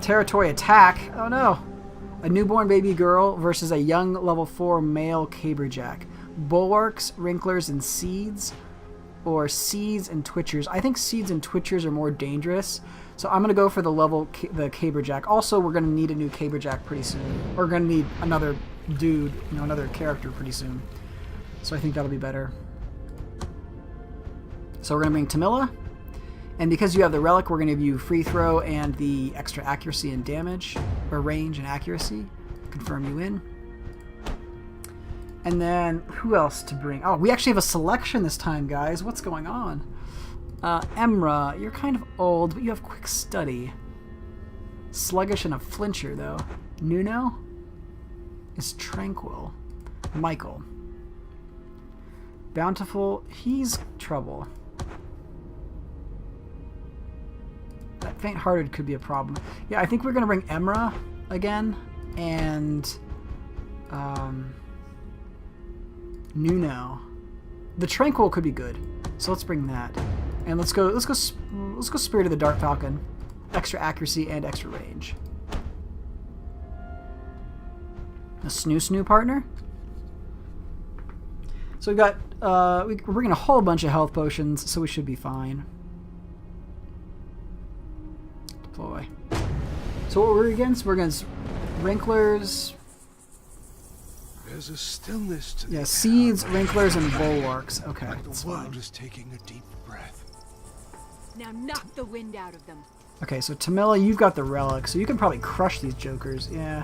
Territory attack. Oh no. A newborn baby girl versus a young level 4 male caberjack. Bulwarks, wrinklers, and seeds. Or seeds and twitchers. I think seeds and twitchers are more dangerous. So I'm going to go for the the caberjack. Also, we're going to need a new caberjack pretty soon. Or we're going to need another dude, another character pretty soon. So I think that'll be better. So we're going to bring Tamila. And because you have the relic, we're going to give you free throw and the extra accuracy and damage. Or range and accuracy. Confirm you in. And then, who else to bring? Oh, we actually have a selection this time, guys. What's going on? Emra, you're kind of old, but you have quick study. Sluggish and a flincher, though. Nuno is tranquil. Michael. Bountiful, he's trouble. That faint-hearted could be a problem. Yeah, I think we're going to bring Emra again. And... Nuno. The Tranquil could be good, so let's bring that. And let's go Spirit of the Dark Falcon. Extra accuracy and extra range. A Snoo partner. So we've got we're bringing a whole bunch of health potions, so we should be fine. Deploy. So what we're against? We're against Wrinklers. There's a stillness to yeah, seeds, wrinklers, and bulwarks. Okay, like the world is taking a deep breath. Now knock the wind out of them. Okay, so Tamila, you've got the relic, so you can probably crush these jokers. Yeah.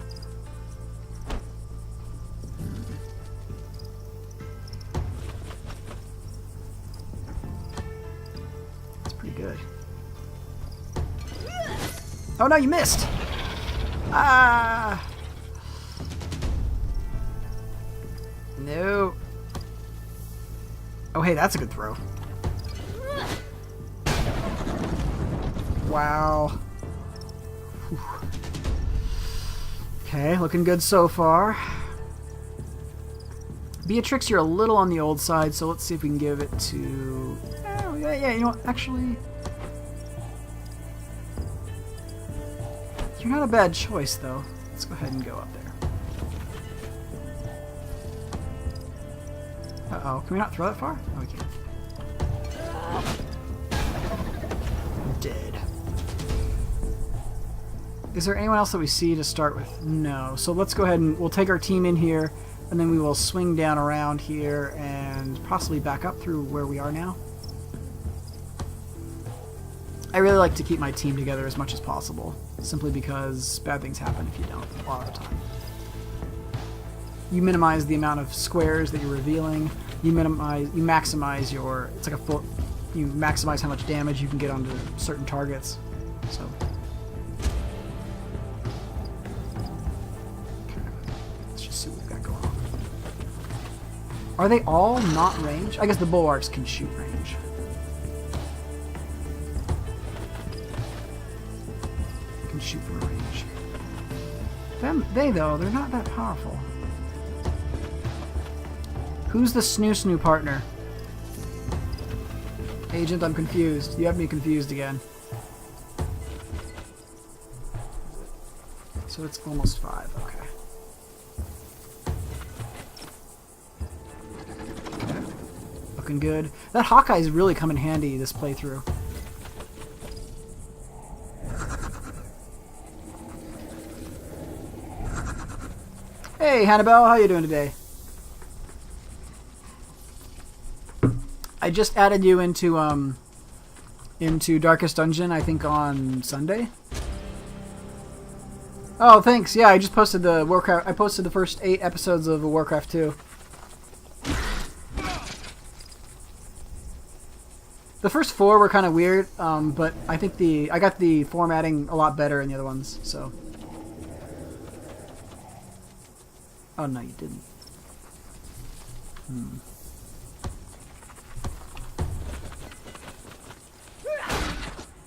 That's pretty good. Oh no, you missed! Ah! No. Oh, hey, that's a good throw. Wow. Whew. Okay, looking good so far. Beatrix, you're a little on the old side, so let's see if we can give it to... Oh, yeah, you know what? Actually... You're not a bad choice, though. Let's go ahead and go up there. Uh-oh, can we not throw that far? Oh, we can. Dead. Is there anyone else that we see to start with? No. So let's go ahead and we'll take our team in here, and then we will swing down around here and possibly back up through where we are now. I really like to keep my team together as much as possible, simply because bad things happen if you don't a lot of the time. You minimize the amount of squares that you're revealing. You maximize your... It's like a full... You maximize how much damage you can get onto certain targets. So... Okay. Let's just see what we've got going on. Are they all not range? I guess the bulwarks can shoot range. Can shoot from range. They, though, they're not that powerful. Who's the Snoo partner? Agent, I'm confused. You have me confused again. So it's almost 5, okay. Okay. Looking good. That Hawkeye is really come in handy this playthrough. Hey, Hannibal, how you doing today? I just added you into Darkest Dungeon, I think on Sunday. Oh, thanks. Yeah, I just posted the Warcraft. I posted the first 8 episodes of Warcraft 2. The first 4 were kind of weird, but I think I got the formatting a lot better in the other ones. So. Oh no, you didn't.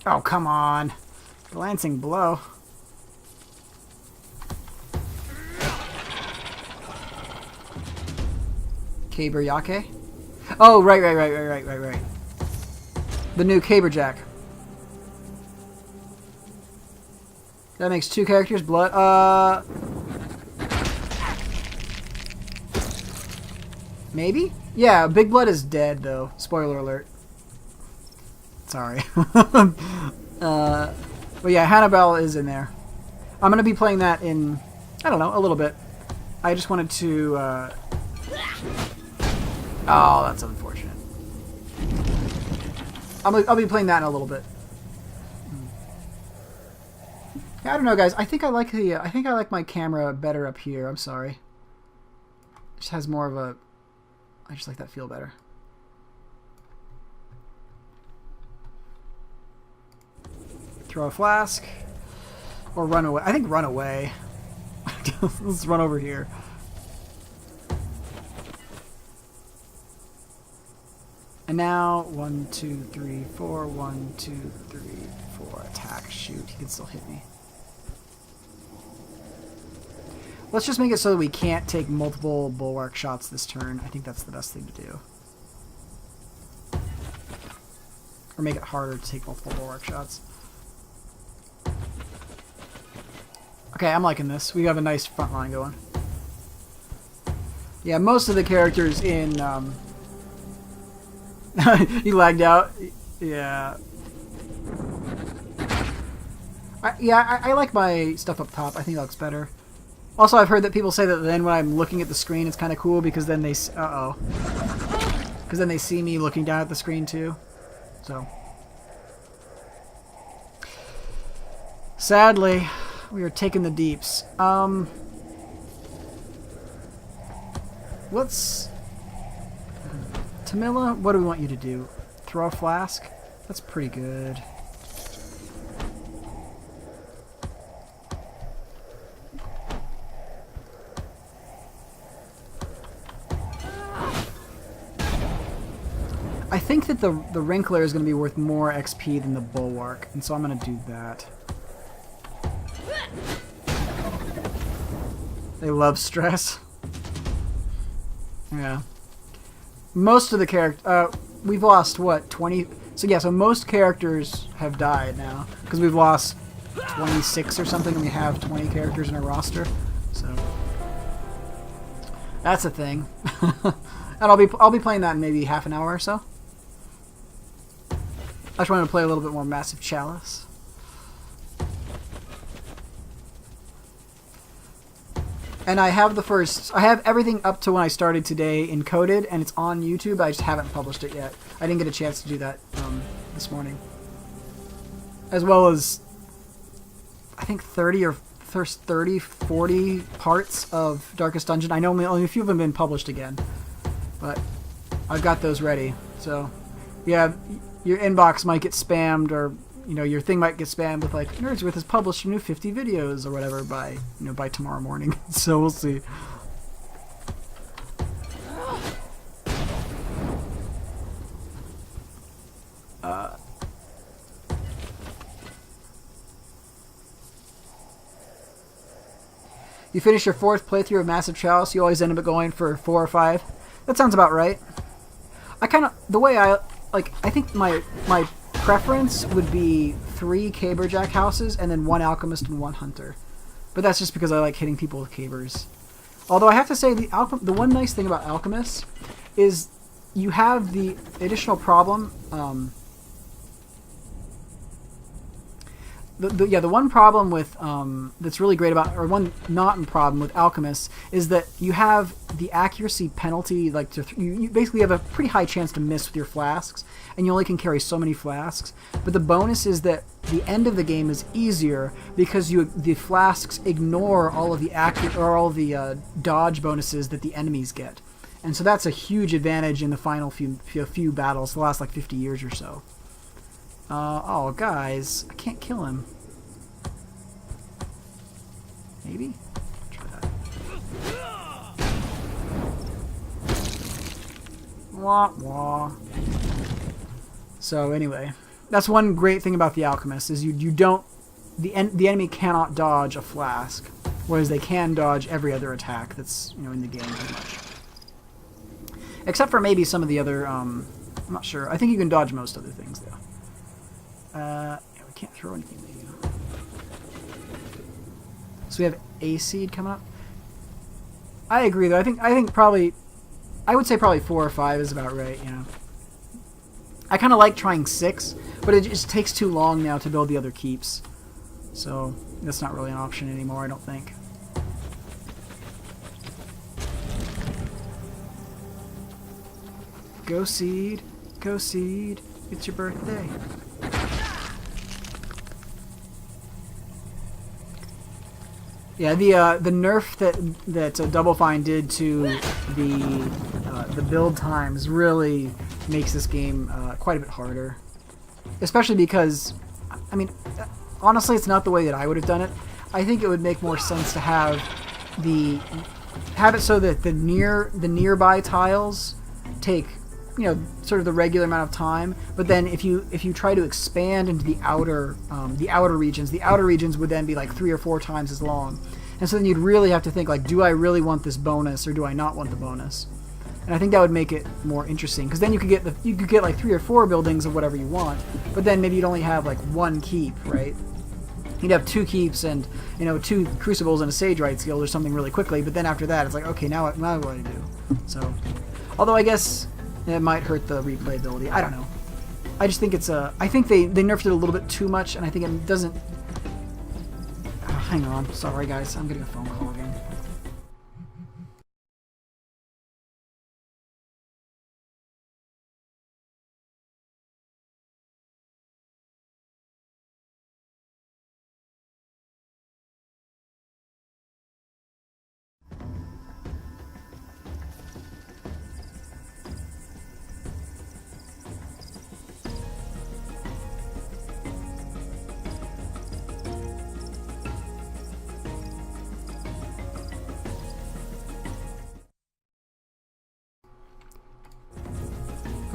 Oh, come on. Glancing blow. Caber-Yake? Oh, right. The new Caberjack. That makes 2 characters. Blood. Maybe? Yeah, Big Blood is dead, though. Spoiler alert. Sorry. But yeah, Hannibal is in there. I'm going to be playing that in, I don't know, a little bit. I just wanted to... Oh, that's unfortunate. I'll be playing that in a little bit. Yeah, I don't know, guys. I think I like my camera better up here. I'm sorry. It just has more of a... I just like that feel better. Throw a flask. Or run away. I think run away. Let's run over here. And now, 1, 2, 3, 4. 1, 2, 3, 4. Attack. Shoot. He can still hit me. Let's just make it so that we can't take multiple bulwark shots this turn. I think that's the best thing to do. Or make it harder to take multiple bulwark shots. Okay, I'm liking this. We have a nice front line going. Yeah, most of the characters in... He lagged out. Yeah. I like my stuff up top. I think it looks better. Also, I've heard that people say that then when I'm looking at the screen, it's kind of cool because then they... Uh-oh. Because then they see me looking down at the screen, too. So... Sadly, we are taking the deeps. Let's... Tamila, what do we want you to do? Throw a flask? That's pretty good. I think that the Wrinkler is going to be worth more XP than the Bulwark, and so I'm going to do that. They love stress. Yeah. Most of the characters... we've lost, what, 20... So yeah, so most characters have died now, because we've lost 26 or something, and we have 20 characters in our roster. So... That's a thing. And I'll be playing that in maybe half an hour or so. I just wanted to play a little bit more Massive Chalice. And I have everything up to when I started today encoded, and it's on YouTube. I just haven't published it yet. I didn't get a chance to do that this morning. As well as, I think 30, 40 parts of Darkest Dungeon. I know only a few of them have been published again. But I've got those ready. So, yeah, your inbox might get spammed, or your thing might get spammed with like Nerdswith has published new 50 videos or whatever by by tomorrow morning. So we'll see. You finish your 4th playthrough of Massive Chalice, you always end up going for 4 or 5. That sounds about right. I think my preference would be 3 Caberjack houses and then 1 Alchemist and 1 Hunter. But that's just because I like hitting people with Cabers. Although I have to say, the one nice thing about Alchemists is you have the additional problem... The one problem with that's really great about, or one not problem with Alchemists, is that you have the accuracy penalty. Like you basically have a pretty high chance to miss with your flasks, and you only can carry so many flasks. But the bonus is that the end of the game is easier because the flasks ignore all of the dodge bonuses that the enemies get, and so that's a huge advantage in the final few battles, the last like 50 years or so. Oh, guys, I can't kill him. Maybe? Try that. Wah, wah. So, anyway. That's one great thing about the Alchemist, is you don't... The enemy cannot dodge a flask, whereas they can dodge every other attack that's, in the game, pretty much. Except for maybe some of the other, I'm not sure. I think you can dodge most other things, though. Yeah, we can't throw anything at you. So we have a seed coming up. I agree though. I think probably, I would say probably 4 or 5 is about right. You know, I kind of like trying 6, but it just takes too long now to build the other keeps. So that's not really an option anymore, I don't think. Go seed, it's your birthday. Yeah, the nerf that Double Fine did to the build times really makes this game quite a bit harder, especially because, I mean, honestly, it's not the way that I would have done it. I think it would make more sense to have it so that the nearby tiles take, you know, sort of the regular amount of time, but then if you try to expand into the outer regions would then be like 3 or 4 times as long, and so then you'd really have to think like, do I really want this bonus or do I not want the bonus? And I think that would make it more interesting, because then you could get like 3 or 4 buildings of whatever you want, but then maybe you'd only have like 1 keep, right? You'd have 2 keeps and, you know, 2 crucibles and a sage right guild or something really quickly, but then after that it's like, okay, now what do I do? So, although I guess it might hurt the replayability. I don't know. I just think it's I think they nerfed it a little bit too much, and I think it doesn't... Oh, hang on. Sorry, guys. I'm getting a phone call again.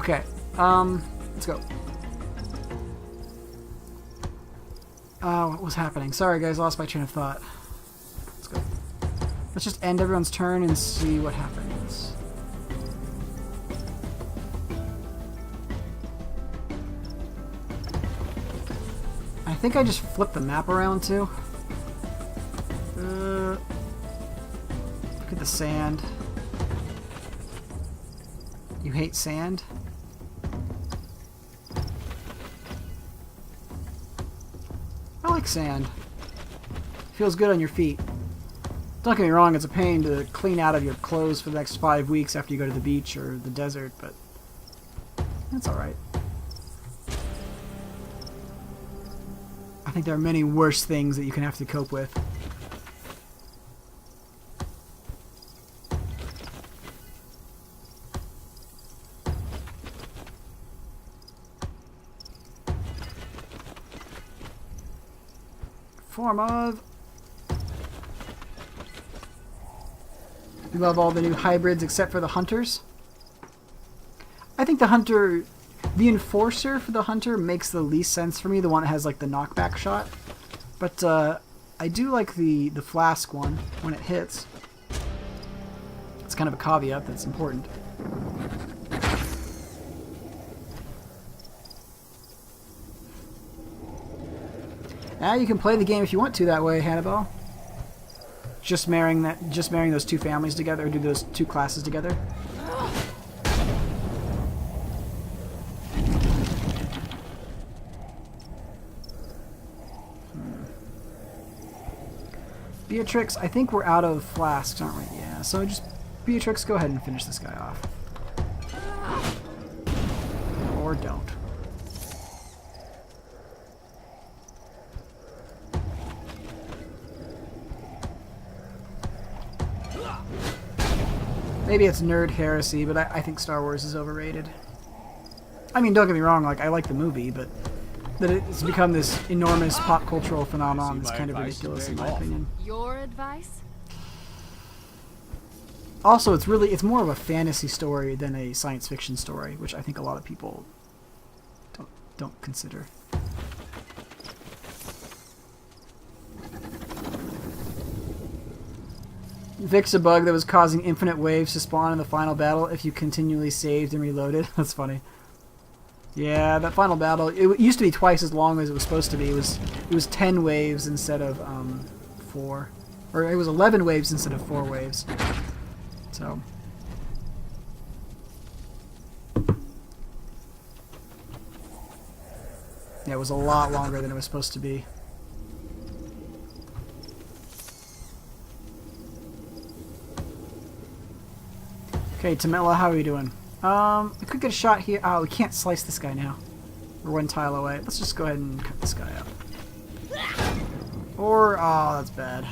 Okay, let's go. What was happening? Sorry guys, lost my train of thought. Let's go. Let's just end everyone's turn and see what happens. I think I just flipped the map around too. Look at the sand. You hate sand? I like sand. Feels good on your feet. Don't get me wrong, it's a pain to clean out of your clothes for the next 5 weeks after you go to the beach or the desert, but that's alright. I think there are many worse things that you can have to cope with. Form of... We love all the new hybrids except for the hunters. I think the hunter... The enforcer for the hunter makes the least sense for me, the one that has like the knockback shot. But I do like the flask one when it hits. It's kind of a caveat that's important. You can play the game if you want to that way, Hannibal. Just marrying those 2 families together, or do those 2 classes together. Beatrix, I think we're out of flasks, aren't we? Yeah, so just Beatrix, go ahead and finish this guy off. Or don't. Maybe it's nerd heresy, but I think Star Wars is overrated. I mean, don't get me wrong, like, I like the movie, but that it's become this enormous pop cultural phenomenon that's kind of ridiculous in my opinion. Your advice? Also, it's more of a fantasy story than a science fiction story, which I think a lot of people don't consider. Fix a bug that was causing infinite waves to spawn in the final battle if you continually saved and reloaded. That's funny. Yeah, that final battle, it used to be twice as long as it was supposed to be. It was 10 waves instead of 4. Or it was 11 waves instead of 4 waves. So... yeah, it was a lot longer than it was supposed to be. Okay, Tamela, how are you doing? We could get a shot here. Oh, we can't slice this guy now. We're 1 tile away. Let's just go ahead and cut this guy up. Or, oh, that's bad.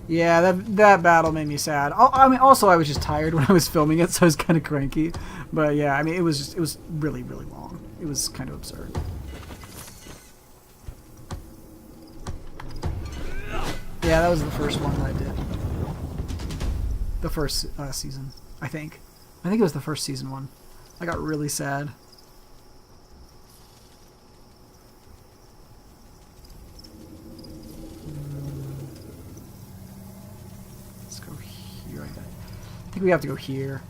Yeah, that battle made me sad. I mean, also I was just tired when I was filming it, so I was kind of cranky. But yeah, I mean, it was really, really long. It was kind of absurd. Yeah, that was the first one that I did. The first season, I think. I think it was the first season one. I got really sad. Let's go here. I think we have to go here.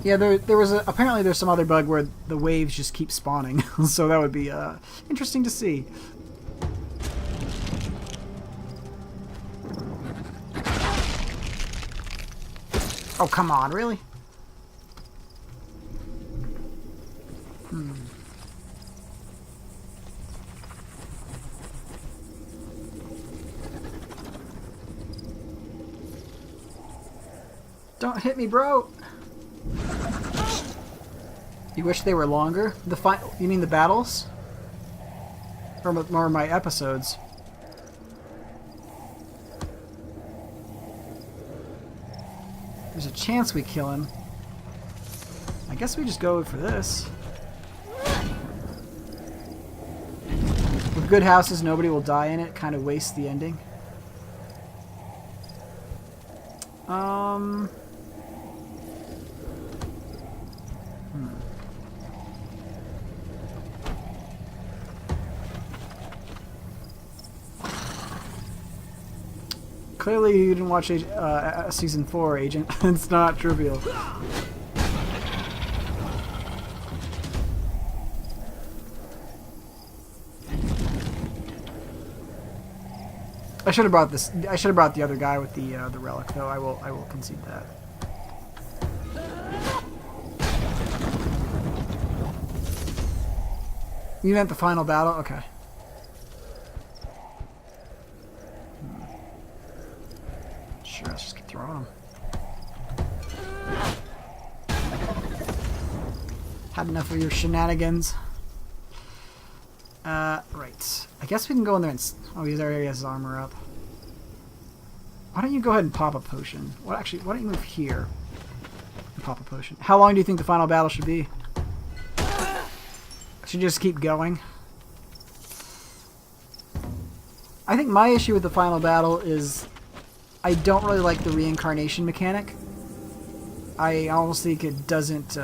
Yeah, there was apparently there's some other bug where the waves just keep spawning, so that would be interesting to see. Oh, come on, really? Don't hit me, bro! You wish they were longer? You mean the battles? Or my episodes? There's a chance we kill him. I guess we just go for this. With good houses, nobody will die in it. Kind of wastes the ending. Clearly you didn't watch Season 4, Agent. It's not trivial. I should have brought this. I should have brought the other guy with the relic, though. I will concede that. You meant the final battle? Okay. Sure, let's just keep throwing them. Had enough of your shenanigans. Right. I guess we can go in there and... oh, he's already has his armor up. Why don't you go ahead and pop a potion? What actually? Why don't you move here and pop a potion? How long do you think the final battle should be? Should just keep going? I think my issue with the final battle is I don't really like the reincarnation mechanic. I almost think it doesn't...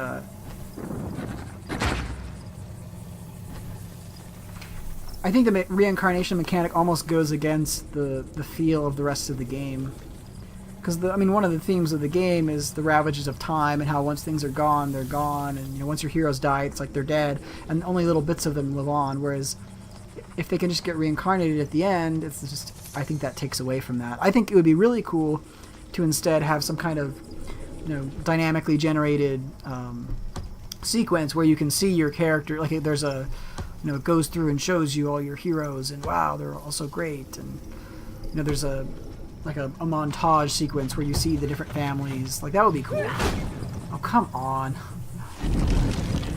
I think the reincarnation mechanic almost goes against the feel of the rest of the game. Because, I mean, one of the themes of the game is the Ravages of Time, and how once things are gone, they're gone, and, you know, once your heroes die, it's like they're dead, and only little bits of them live on, whereas if they can just get reincarnated at the end, it's just... I think that takes away from that. I think it would be really cool to instead have some kind of, you know, dynamically generated sequence where you can see your character, like there's a... you know, it goes through and shows you all your heroes, and wow, they're all so great. And, you know, there's a montage sequence where you see the different families. Like, that would be cool. Oh, come on.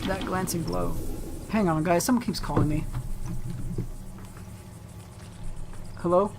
That glancing blow. Hang on, guys. Someone keeps calling me. Hello?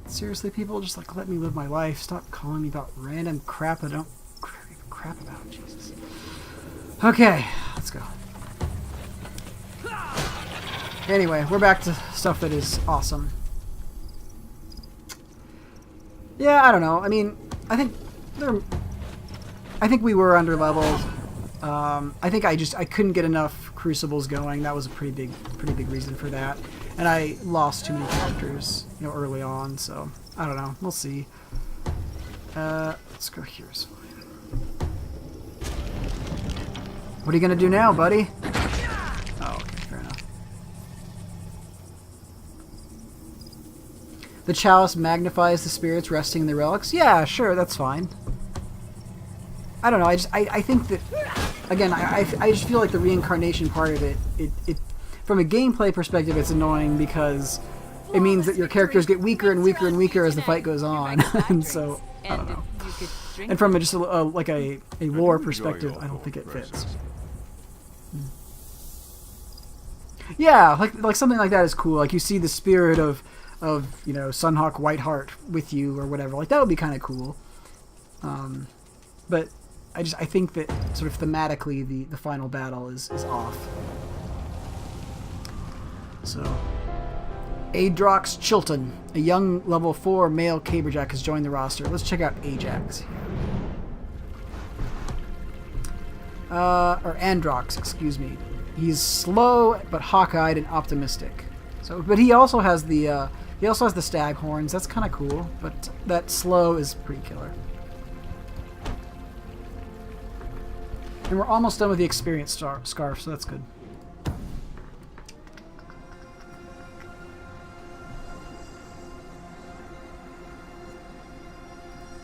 Seriously, people, just like let me live my life. Stop calling me about random crap I don't give a crap about. Jesus. Okay, let's go. Anyway, we're back to stuff that is awesome. Yeah, I don't know. I mean, I think we were under leveled. I think I couldn't get enough crucibles going. That was a pretty big reason for that. And I lost too many characters, early on. So I don't know. We'll see. Let's go here. Is fine. What are you gonna do now, buddy? Oh, okay, fair enough. The chalice magnifies the spirits resting in the relics. Yeah, sure, that's fine. I don't know. I think that, again, I just feel like the reincarnation part of it from a gameplay perspective, it's annoying because it means that your characters get weaker and weaker and weaker as the fight goes on. And so, I don't know. And from just like a lore perspective, I don't think it fits. Yeah, like something like that is cool. Like you see the spirit of Sunhawk Whiteheart with you or whatever. Like that would be kind of cool. But I think that sort of thematically the final battle is off. So, Adrox Chilton, a young level 4 male caberjack, has joined the roster. Let's check out Ajax. Or Androx, excuse me. He's slow but hawk-eyed and optimistic. So, but he also has the stag horns. That's kind of cool. But that slow is pretty killer. And we're almost done with the experience scarf, so that's good.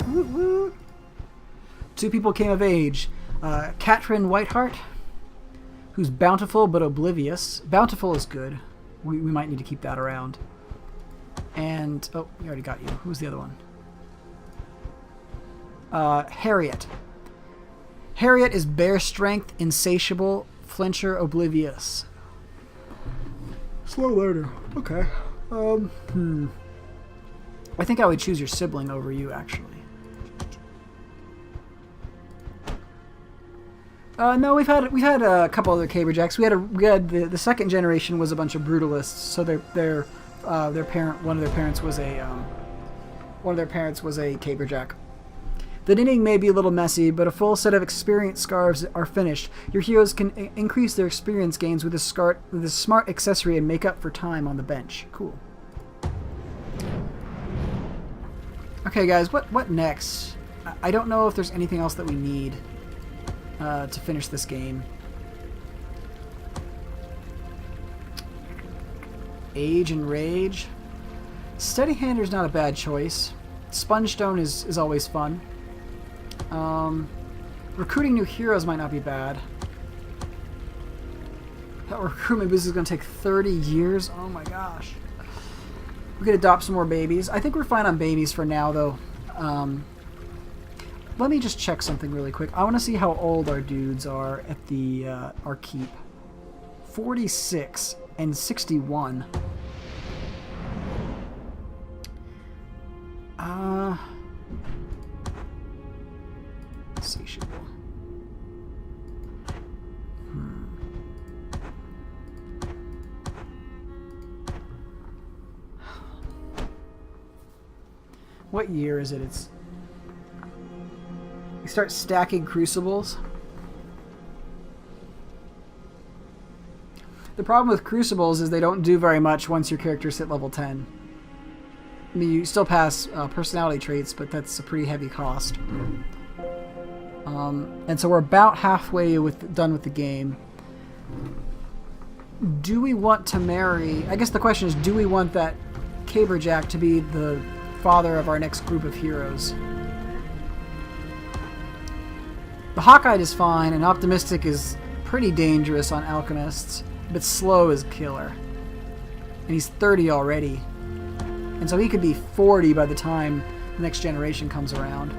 Woot woot. 2 people came of age. Katrin Whiteheart, who's bountiful but oblivious. Bountiful is good. We might need to keep that around. And, oh, we already got you. Who's the other one? Harriet. Harriet is bare strength, insatiable, flincher, oblivious. Slow learner. Okay. I think I would choose your sibling over you, actually. No, we've had a couple other caberjacks. We had the second generation was a bunch of brutalists. So their parent, one of their parents was a caberjack. The knitting may be a little messy, but a full set of experience scarves are finished. Your heroes can increase their experience gains with a smart accessory and make up for time on the bench. Cool. Okay, guys, what next? I don't know if there's anything else that we need to finish this game. Age and Rage. Steady-hander's not a bad choice. Spongestone is always fun. Recruiting new heroes might not be bad. That recruitment boost is going to take 30 years? Oh my gosh. We could adopt some more babies. I think we're fine on babies for now, though. Let me just check something really quick. I want to see how old our dudes are at our keep. 46 and 61. Insatiable. What year is it? We start stacking crucibles. The problem with crucibles is they don't do very much once your characters hit level 10. I mean, you still pass personality traits, but that's a pretty heavy cost. And so we're about halfway done with the game. Do we want to marry... I guess the question is, do we want that caberjack to be the father of our next group of heroes? The hawk-eyed is fine, and optimistic is pretty dangerous on alchemists, but slow is killer. And he's 30 already. And so he could be 40 by the time the next generation comes around.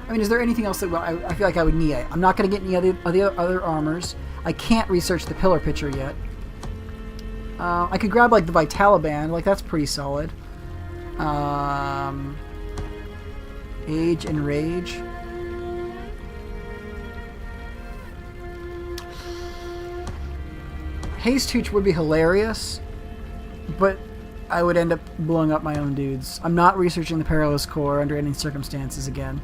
I mean, is there anything else that I feel like I would need? I'm not going to get any other armors. I can't research the pillar picture yet. I could grab, like, the Vitaliband. Like, that's pretty solid. Age and Rage. Haste Hooch would be hilarious, but I would end up blowing up my own dudes. I'm not researching the Perilous Core under any circumstances again.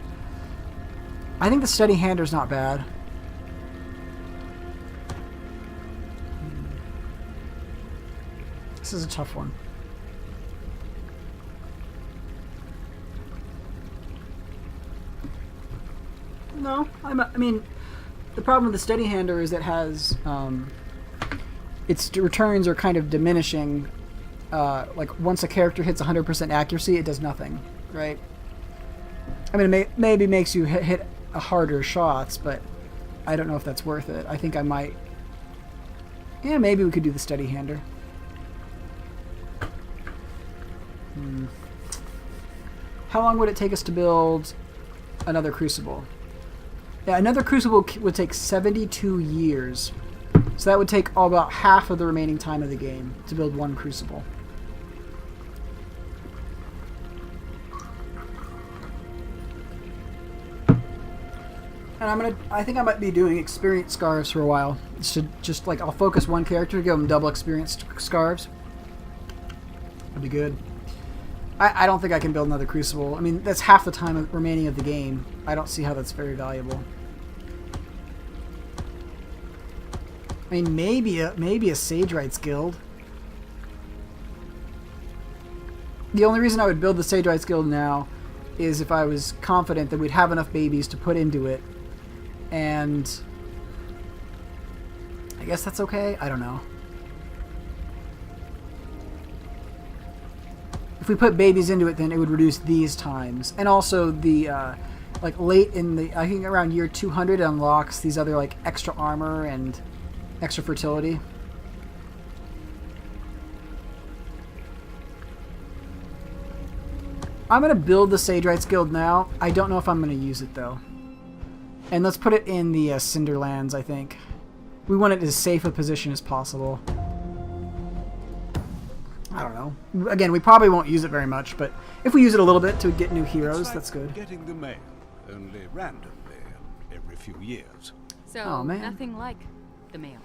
I think the Steady Hander's not bad. This is a tough one. No, I mean, the problem with the Steady Hander is it has its returns are kind of diminishing. Like once a character hits 100% accuracy, it does nothing, right? I mean, it maybe makes you hit harder shots, but I don't know if that's worth it. I think I might. Yeah, maybe we could do the Steady Hander. How long would it take us to build another Crucible? Yeah, another Crucible would take 72 years. So that would take about half of the remaining time of the game to build one Crucible. And I think I might be doing experience scarves for a while. Just like, I'll focus one character, give them double experience scarves. That'd be good. I don't think I can build another Crucible. I mean, that's half the time remaining of the game. I don't see how that's very valuable. I mean, maybe a Sage Rights Guild. The only reason I would build the Sage Rights Guild now is if I was confident that we'd have enough babies to put into it. And I guess that's okay. I don't know. If we put babies into it, then it would reduce these times. And also the, like late in the, I think around year 200 it unlocks these other like extra armor and extra fertility. I'm going to build the Sage Rights Guild now. I don't know if I'm going to use it though. And let's put it in the Cinderlands, I think. We want it as safe a position as possible. I don't know. Again, we probably won't use it very much, but if we use it a little bit to get new heroes, like that's good. Getting the mail, only randomly, every few years. So, Oh, man. nothing like the mail.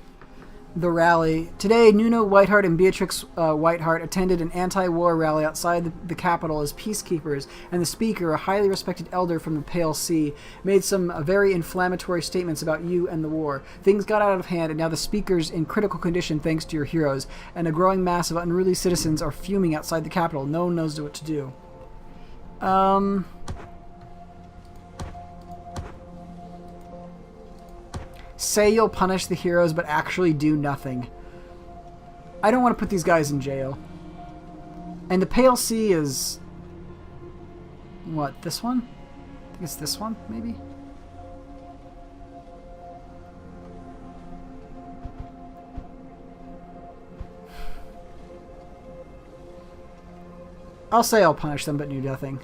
The rally. Today, Nuno Whiteheart and Beatrix Whiteheart attended an anti-war rally outside the capital as peacekeepers, and the speaker, a highly respected elder from the Pale Sea, made some very inflammatory statements about you and the war. Things got out of hand, and now the speaker's in critical condition thanks to your heroes, and a growing mass of unruly citizens are fuming outside the capital. No one knows what to do. Say you'll punish the heroes, but actually do nothing. I don't want to put these guys in jail. And the Pale Sea is... what, this one? I think it's this one, maybe? I'll say I'll punish them, but do nothing.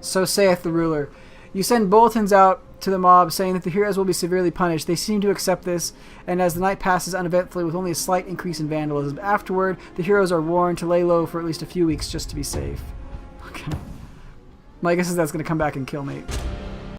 So saith the ruler. You send bulletins out to the mob saying that the heroes will be severely punished. They seem to accept this, and as the night passes uneventfully with only a slight increase in vandalism, afterward the heroes are warned to lay low for at least a few weeks just to be safe. Okay. My guess is that's going to come back and kill me.